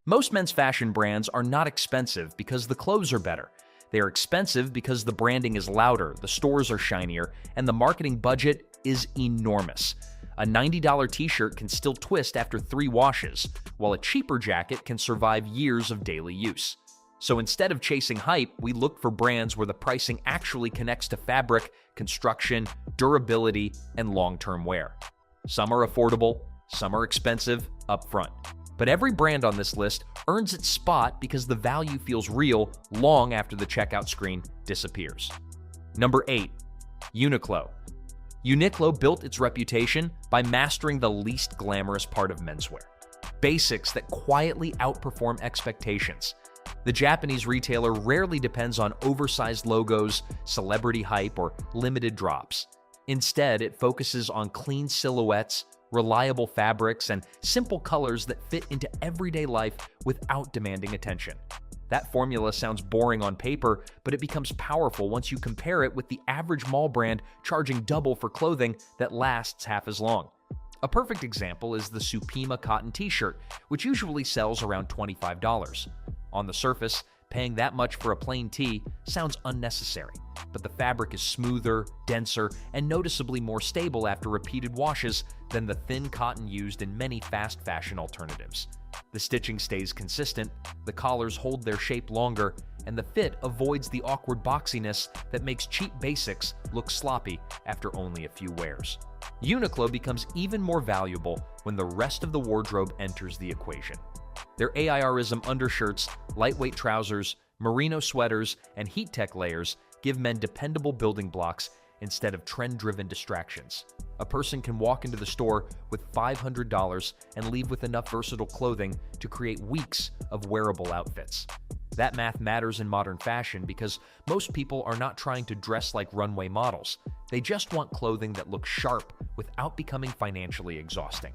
Most men's fashion brands are not expensive because the clothes are better. They are expensive because the branding is louder, the stores are shinier, and the marketing budget is enormous. A $90 t-shirt can still twist after 3 washes, while a cheaper jacket can survive years of daily use. So instead of chasing hype, we look for brands where the pricing actually connects to fabric, construction, durability, and long-term wear. Some are affordable, some are expensive upfront. But every brand on this list earns its spot because the value feels real long after the checkout screen disappears. Number 8. Uniqlo. Uniqlo built its reputation by mastering the least glamorous part of menswear. Basics that quietly outperform expectations. The Japanese retailer rarely depends on oversized logos, celebrity hype, or limited drops. Instead, it focuses on clean silhouettes, reliable fabrics, and simple colors that fit into everyday life without demanding attention. That formula sounds boring on paper, but it becomes powerful once you compare it with the average mall brand charging double for clothing that lasts half as long. A perfect example is the Supima cotton t-shirt, which usually sells around $25. On the surface, paying that much for a plain tee sounds unnecessary, but the fabric is smoother, denser, and noticeably more stable after repeated washes than the thin cotton used in many fast fashion alternatives. The stitching stays consistent, the collars hold their shape longer, and the fit avoids the awkward boxiness that makes cheap basics look sloppy after only a few wears. Uniqlo becomes even more valuable when the rest of the wardrobe enters the equation. Their AIRism undershirts, lightweight trousers, merino sweaters, and heat tech layers give men dependable building blocks instead of trend-driven distractions. A person can walk into the store with $500 and leave with enough versatile clothing to create weeks of wearable outfits. That math matters in modern fashion because most people are not trying to dress like runway models. They just want clothing that looks sharp without becoming financially exhausting.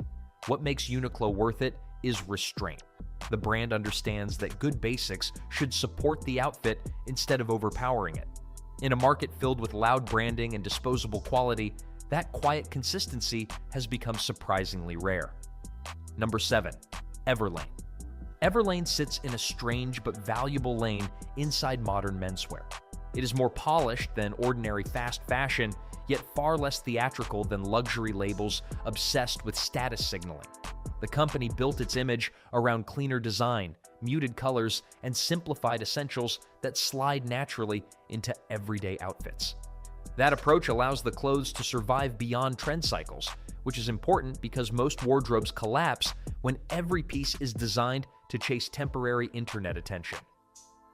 What makes Uniqlo worth it is restraint. The brand understands that good basics should support the outfit instead of overpowering it. In a market filled with loud branding and disposable quality, that quiet consistency has become surprisingly rare. Number 7. Everlane. Everlane sits in a strange but valuable lane inside modern menswear. It is more polished than ordinary fast fashion, yet far less theatrical than luxury labels obsessed with status signaling. The company built its image around cleaner design, muted colors, and simplified essentials that slide naturally into everyday outfits. That approach allows the clothes to survive beyond trend cycles, which is important because most wardrobes collapse when every piece is designed to chase temporary internet attention.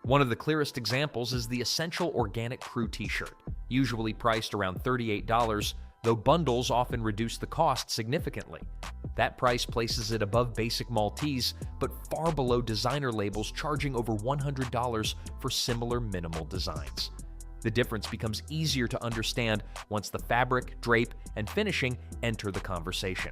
One of the clearest examples is the Essential Organic Crew t-shirt, usually priced around $38, though bundles often reduce the cost significantly. That price places it above basic mall tees, but far below designer labels charging over $100 for similar minimal designs. The difference becomes easier to understand once the fabric, drape, and finishing enter the conversation.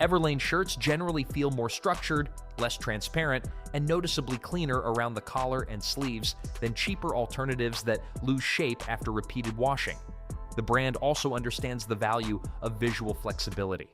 Everlane shirts generally feel more structured, less transparent, and noticeably cleaner around the collar and sleeves than cheaper alternatives that lose shape after repeated washing. The brand also understands the value of visual flexibility.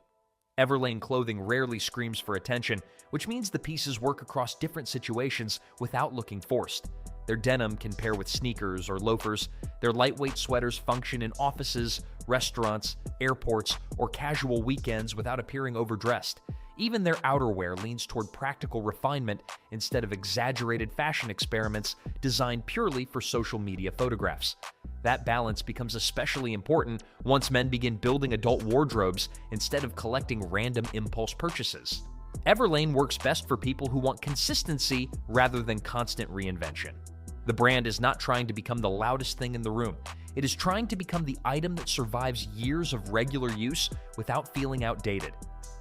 Everlane clothing rarely screams for attention, which means the pieces work across different situations without looking forced. Their denim can pair with sneakers or loafers. Their lightweight sweaters function in offices, restaurants, airports, or casual weekends without appearing overdressed. Even their outerwear leans toward practical refinement instead of exaggerated fashion experiments designed purely for social media photographs. That balance becomes especially important once men begin building adult wardrobes instead of collecting random impulse purchases. Everlane works best for people who want consistency rather than constant reinvention. The brand is not trying to become the loudest thing in the room. It is trying to become the item that survives years of regular use without feeling outdated.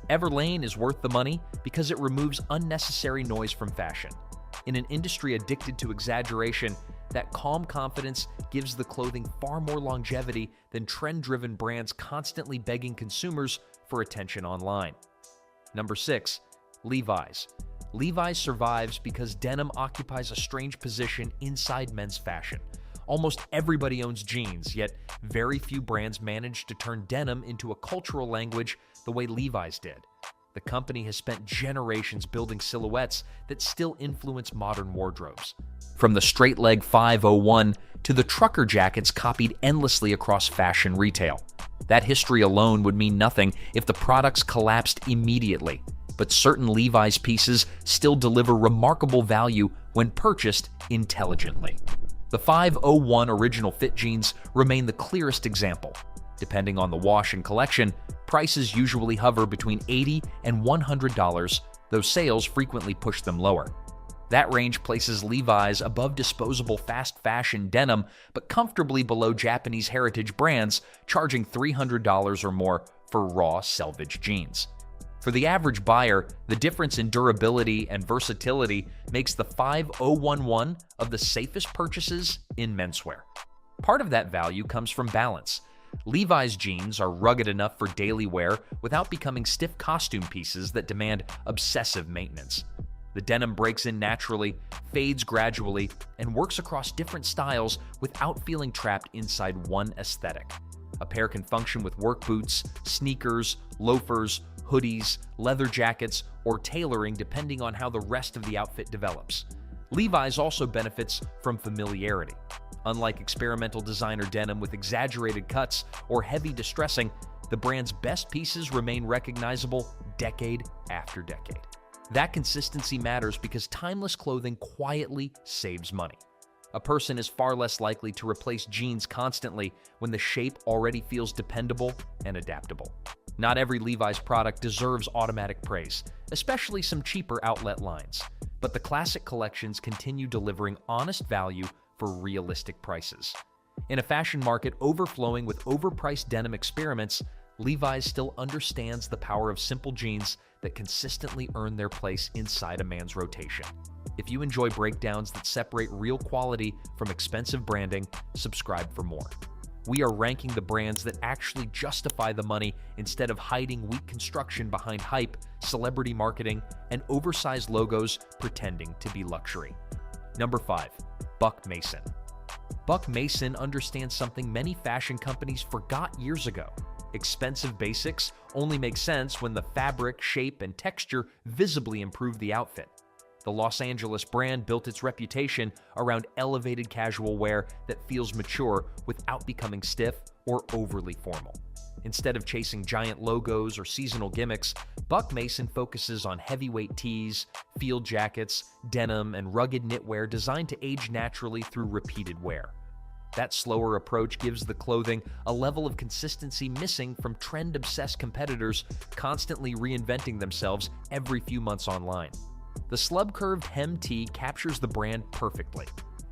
Everlane is worth the money because it removes unnecessary noise from fashion. In an industry addicted to exaggeration, that calm confidence gives the clothing far more longevity than trend-driven brands constantly begging consumers for attention online. Number 6. Levi's. Levi's survives because denim occupies a strange position inside men's fashion. Almost everybody owns jeans, yet very few brands manage to turn denim into a cultural language the way Levi's did. The company has spent generations building silhouettes that still influence modern wardrobes. From the straight-leg 501 to the trucker jackets copied endlessly across fashion retail. That history alone would mean nothing if the products collapsed immediately, but certain Levi's pieces still deliver remarkable value when purchased intelligently. The 501 original fit jeans remain the clearest example. Depending on the wash and collection, prices usually hover between $80 and $100, though sales frequently push them lower. That range places Levi's above disposable fast fashion denim, but comfortably below Japanese heritage brands charging $300 or more for raw selvage jeans. For the average buyer, the difference in durability and versatility makes the 5011 of the safest purchases in menswear. Part of that value comes from balance. Levi's jeans are rugged enough for daily wear without becoming stiff costume pieces that demand obsessive maintenance. The denim breaks in naturally, fades gradually, and works across different styles without feeling trapped inside one aesthetic. A pair can function with work boots, sneakers, loafers, hoodies, leather jackets, or tailoring depending on how the rest of the outfit develops. Levi's also benefits from familiarity. Unlike experimental designer denim with exaggerated cuts or heavy distressing, the brand's best pieces remain recognizable decade after decade. That consistency matters because timeless clothing quietly saves money. A person is far less likely to replace jeans constantly when the shape already feels dependable and adaptable. Not every Levi's product deserves automatic praise, especially some cheaper outlet lines. But the classic collections continue delivering honest value for realistic prices. In a fashion market overflowing with overpriced denim experiments, Levi's still understands the power of simple jeans that consistently earn their place inside a man's rotation. If you enjoy breakdowns that separate real quality from expensive branding, subscribe for more. We are ranking the brands that actually justify the money instead of hiding weak construction behind hype, celebrity marketing, and oversized logos pretending to be luxury. Number 5. Buck Mason. Buck Mason understands something many fashion companies forgot years ago. Expensive basics only make sense when the fabric, shape, and texture visibly improve the outfit. The Los Angeles brand built its reputation around elevated casual wear that feels mature without becoming stiff or overly formal. Instead of chasing giant logos or seasonal gimmicks, Buck Mason focuses on heavyweight tees, field jackets, denim, and rugged knitwear designed to age naturally through repeated wear. That slower approach gives the clothing a level of consistency missing from trend-obsessed competitors constantly reinventing themselves every few months online. The slub-curved hem tee captures the brand perfectly.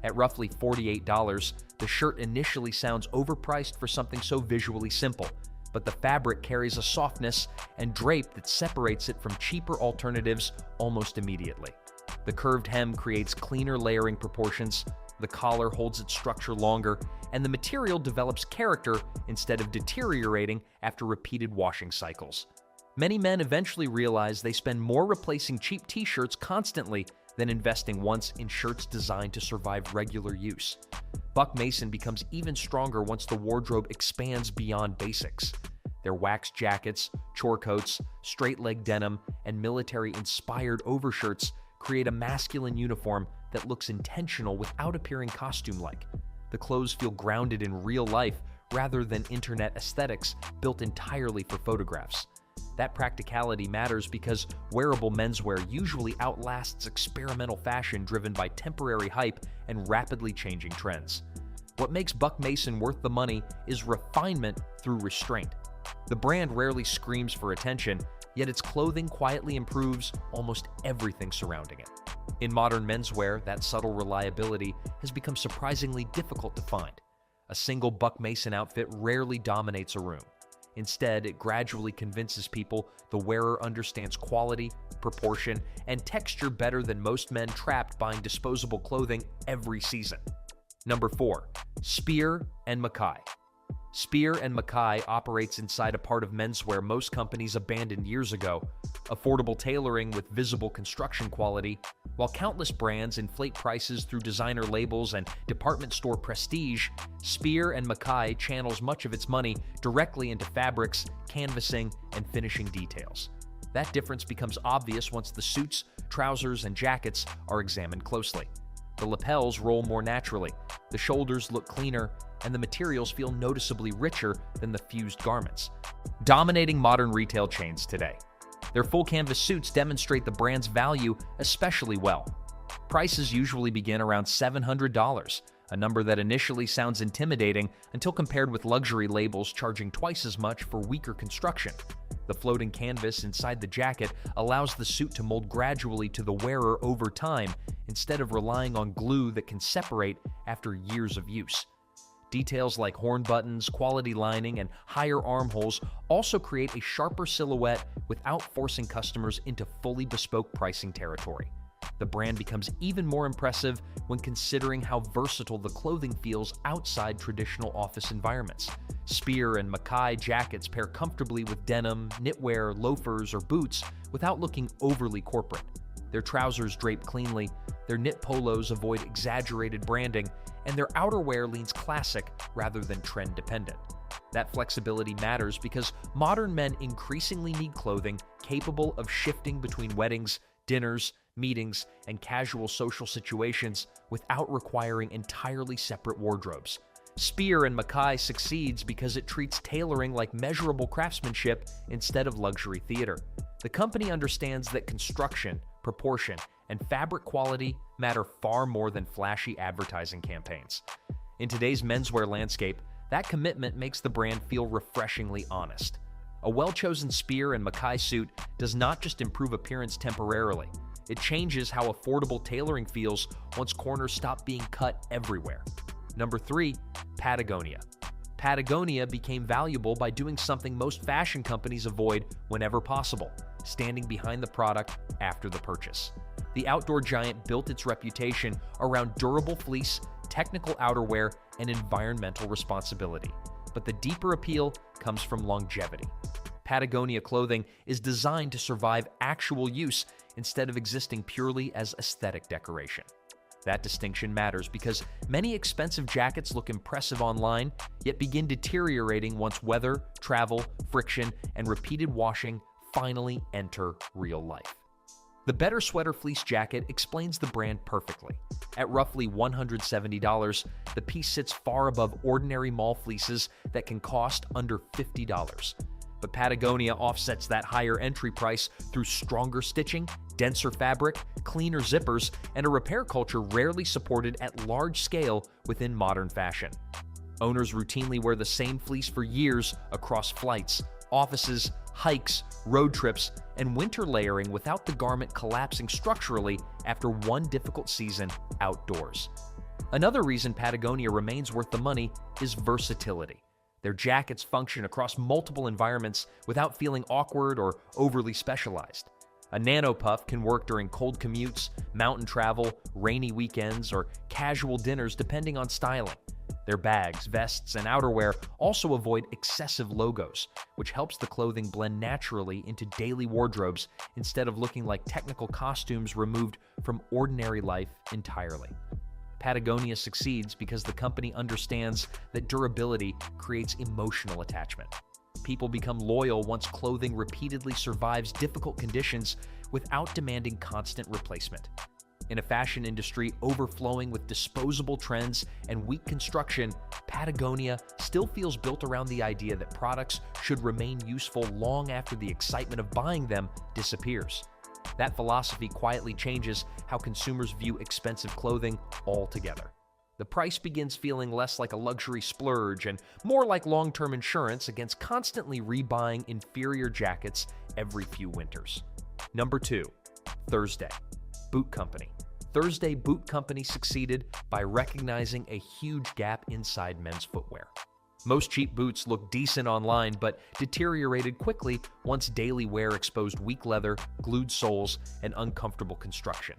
At roughly $48, the shirt initially sounds overpriced for something so visually simple, but the fabric carries a softness and drape that separates it from cheaper alternatives almost immediately. The curved hem creates cleaner layering proportions, the collar holds its structure longer, and the material develops character instead of deteriorating after repeated washing cycles. Many men eventually realize they spend more replacing cheap t-shirts constantly than investing once in shirts designed to survive regular use. Buck Mason becomes even stronger once the wardrobe expands beyond basics. Their waxed jackets, chore coats, straight-leg denim, and military-inspired overshirts create a masculine uniform that looks intentional without appearing costume-like. The clothes feel grounded in real life rather than internet aesthetics built entirely for photographs. That practicality matters because wearable menswear usually outlasts experimental fashion driven by temporary hype and rapidly changing trends. What makes Buck Mason worth the money is refinement through restraint. The brand rarely screams for attention, yet its clothing quietly improves almost everything surrounding it. In modern menswear, that subtle reliability has become surprisingly difficult to find. A single Buck Mason outfit rarely dominates a room. Instead, it gradually convinces people the wearer understands quality, proportion, and texture better than most men trapped buying disposable clothing every season. Number 4. Spear and Mackay. Spear and Mackay operates inside a part of menswear most companies abandoned years ago, affordable tailoring with visible construction quality. While countless brands inflate prices through designer labels and department store prestige, Spear and Mackay channels much of its money directly into fabrics, canvassing, and finishing details. That difference becomes obvious once the suits, trousers, and jackets are examined closely. The lapels roll more naturally, the shoulders look cleaner, and the materials feel noticeably richer than the fused garments. Dominating modern retail chains today. Their full-canvas suits demonstrate the brand's value especially well. Prices usually begin around $700, a number that initially sounds intimidating until compared with luxury labels charging twice as much for weaker construction. The floating canvas inside the jacket allows the suit to mold gradually to the wearer over time instead of relying on glue that can separate after years of use. Details like horn buttons, quality lining, and higher armholes also create a sharper silhouette without forcing customers into fully bespoke pricing territory. The brand becomes even more impressive when considering how versatile the clothing feels outside traditional office environments. Spear and Mackay jackets pair comfortably with denim, knitwear, loafers, or boots without looking overly corporate. Their trousers drape cleanly, their knit polos avoid exaggerated branding, and their outerwear leans classic rather than trend-dependent. That flexibility matters because modern men increasingly need clothing capable of shifting between weddings, dinners, meetings, and casual social situations without requiring entirely separate wardrobes. Spear and Mackay succeeds because it treats tailoring like measurable craftsmanship instead of luxury theater. The company understands that construction, proportion, and fabric quality matter far more than flashy advertising campaigns. In today's menswear landscape, that commitment makes the brand feel refreshingly honest. A well-chosen Spear and Mackay suit does not just improve appearance temporarily, it changes how affordable tailoring feels once corners stop being cut everywhere. Number 3, Patagonia. Patagonia became valuable by doing something most fashion companies avoid whenever possible: standing behind the product after the purchase. The outdoor giant built its reputation around durable fleece, technical outerwear, and environmental responsibility. But the deeper appeal comes from longevity. Patagonia clothing is designed to survive actual use instead of existing purely as aesthetic decoration. That distinction matters because many expensive jackets look impressive online, yet begin deteriorating once weather, travel, friction, and repeated washing finally enter real life. The Better Sweater Fleece Jacket explains the brand perfectly. At roughly $170, the piece sits far above ordinary mall fleeces that can cost under $50. But Patagonia offsets that higher entry price through stronger stitching, denser fabric, cleaner zippers, and a repair culture rarely supported at large scale within modern fashion. Owners routinely wear the same fleece for years across flights, offices, hikes, road trips, and winter layering without the garment collapsing structurally after one difficult season outdoors. Another reason Patagonia remains worth the money is versatility. Their jackets function across multiple environments without feeling awkward or overly specialized. A nano puff can work during cold commutes, mountain travel, rainy weekends, or casual dinners depending on styling. Their bags, vests, and outerwear also avoid excessive logos, which helps the clothing blend naturally into daily wardrobes instead of looking like technical costumes removed from ordinary life entirely. Patagonia succeeds because the company understands that durability creates emotional attachment. People become loyal once clothing repeatedly survives difficult conditions without demanding constant replacement. In a fashion industry overflowing with disposable trends and weak construction, Patagonia still feels built around the idea that products should remain useful long after the excitement of buying them disappears. That philosophy quietly changes how consumers view expensive clothing altogether. The price begins feeling less like a luxury splurge and more like long-term insurance against constantly rebuying inferior jackets every few winters. Number 2, Thursday Boot Company. Thursday Boot Company succeeded by recognizing a huge gap inside men's footwear. Most cheap boots look decent online, but deteriorated quickly once daily wear exposed weak leather, glued soles, and uncomfortable construction.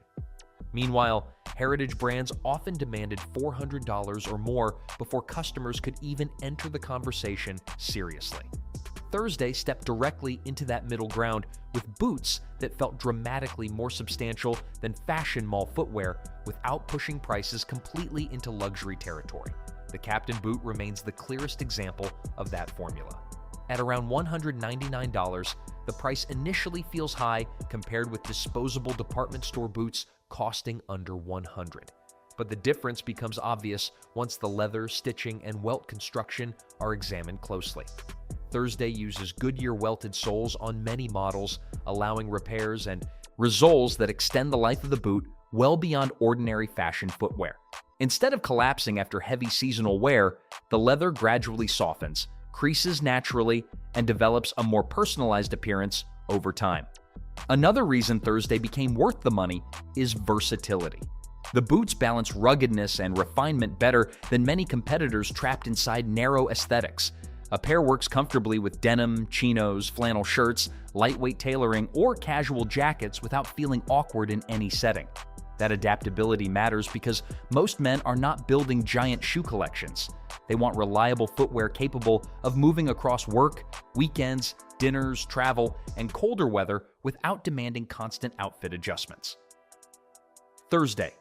Meanwhile, heritage brands often demanded $400 or more before customers could even enter the conversation seriously. Thursday stepped directly into that middle ground with boots that felt dramatically more substantial than fashion mall footwear without pushing prices completely into luxury territory. The Captain boot remains the clearest example of that formula. At around $199, the price initially feels high compared with disposable department store boots costing under $100. But the difference becomes obvious once the leather, stitching, and welt construction are examined closely. Thursday uses Goodyear welted soles on many models, allowing repairs and resoles that extend the life of the boot well beyond ordinary fashion footwear. Instead of collapsing after heavy seasonal wear, the leather gradually softens, creases naturally, and develops a more personalized appearance over time. Another reason Thursday became worth the money is versatility. The boots balance ruggedness and refinement better than many competitors trapped inside narrow aesthetics. A pair works comfortably with denim, chinos, flannel shirts, lightweight tailoring, or casual jackets without feeling awkward in any setting. That adaptability matters because most men are not building giant shoe collections. They want reliable footwear capable of moving across work, weekends, dinners, travel, and colder weather without demanding constant outfit adjustments. Thursday.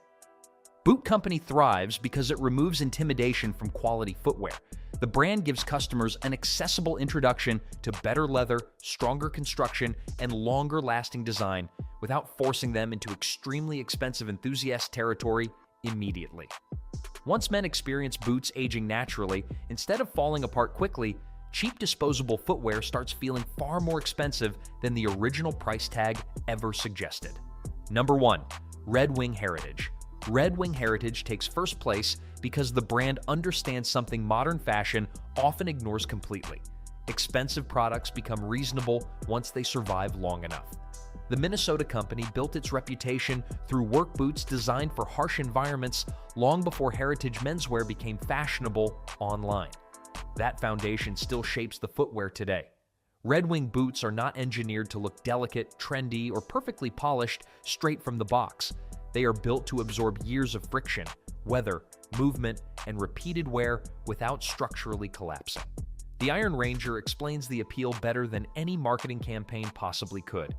Boot Company thrives because it removes intimidation from quality footwear. The brand gives customers an accessible introduction to better leather, stronger construction, and longer-lasting design without forcing them into extremely expensive enthusiast territory immediately. Once men experience boots aging naturally, instead of falling apart quickly, cheap disposable footwear starts feeling far more expensive than the original price tag ever suggested. Number 1. Red Wing Heritage. Red Wing Heritage takes first place because the brand understands something modern fashion often ignores completely. Expensive products become reasonable once they survive long enough. The Minnesota company built its reputation through work boots designed for harsh environments long before heritage menswear became fashionable online. That foundation still shapes the footwear today. Red Wing boots are not engineered to look delicate, trendy, or perfectly polished straight from the box. They are built to absorb years of friction, weather, movement, and repeated wear without structurally collapsing. The Iron Ranger explains the appeal better than any marketing campaign possibly could.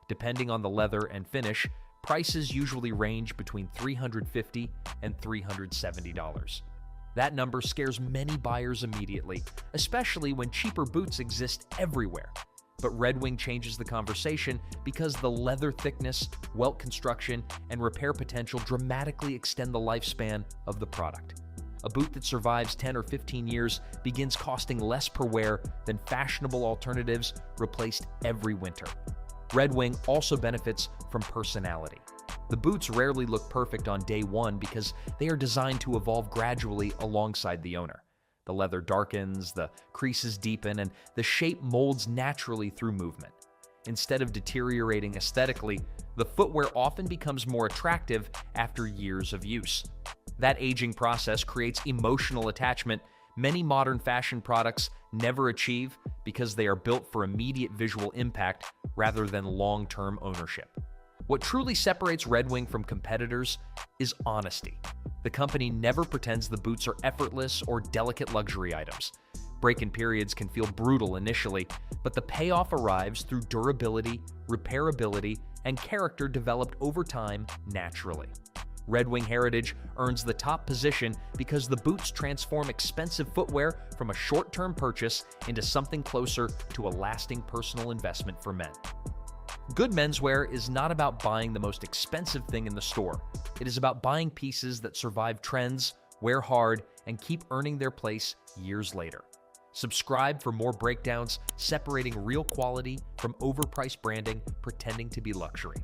Depending on the leather and finish, prices usually range between $350 and $370. That number scares many buyers immediately, especially when cheaper boots exist everywhere. But Red Wing changes the conversation because the leather thickness, welt construction, and repair potential dramatically extend the lifespan of the product. A boot that survives 10 or 15 years begins costing less per wear than fashionable alternatives replaced every winter. Red Wing also benefits from personality. The boots rarely look perfect on day one because they are designed to evolve gradually alongside the owner. The leather darkens, the creases deepen, and the shape molds naturally through movement. Instead of deteriorating aesthetically, the footwear often becomes more attractive after years of use. That aging process creates emotional attachment many modern fashion products never achieve because they are built for immediate visual impact rather than long-term ownership. What truly separates Red Wing from competitors is honesty. The company never pretends the boots are effortless or delicate luxury items. Break-in periods can feel brutal initially, but the payoff arrives through durability, repairability, and character developed over time naturally. Red Wing Heritage earns the top position because the boots transform expensive footwear from a short-term purchase into something closer to a lasting personal investment for men. Good menswear is not about buying the most expensive thing in the store. It is about buying pieces that survive trends, wear hard, and keep earning their place years later. Subscribe for more breakdowns separating real quality from overpriced branding pretending to be luxury.